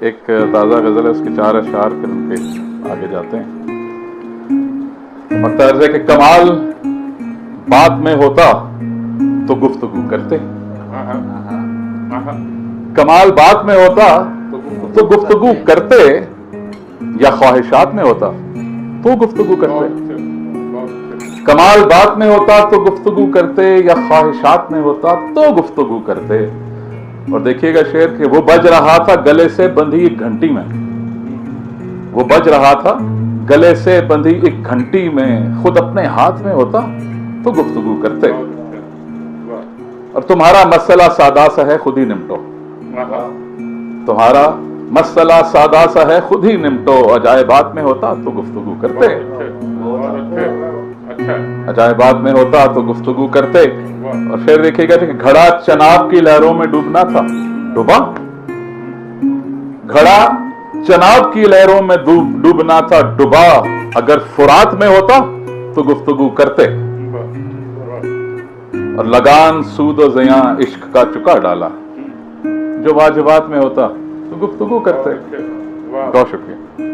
एक ताज़ा गज़ल है, उसके 4 अशआर फिर उनके आगे जाते हैं। मकसद है कि कमाल बात में होता तो गुफ्तगू करते, कमाल बात में होता तो गुफ्तगू करते, या ख्वाहिशात में होता तो गुफ्तगू करते। कमाल बात में होता तो गुफ्तगू करते, या ख्वाहिशात में होता तो गुफ्तगू करते। और देखिएगा शेर कि वो बज रहा था गले से बंधी एक घंटी में, वो बज रहा था गले से बंधी एक घंटी में, खुद अपने हाथ में होता तो गुफ्तगू करते। और तुम्हारा मसला सादा सा है खुद ही निपटो, तुम्हारा मसला सादा सा है खुद ही निपटो, अजायबात में होता तो गुफ्तगू करते, अजायबात में होता तो गुफ्तगू करते। और फिर देखिएगा कि घड़ा चनाब की लहरों में डूबना था, डूबा, घड़ा चनाब की लहरों में डूबना था, डूबा, अगर फुरात में होता तो गुफ्तगू करते। और लगान सूद और ज़ियां इश्क का चुका डाला, जो वाजिबात में होता तो गुफ्तगू करते। बहुत शुक्रिया।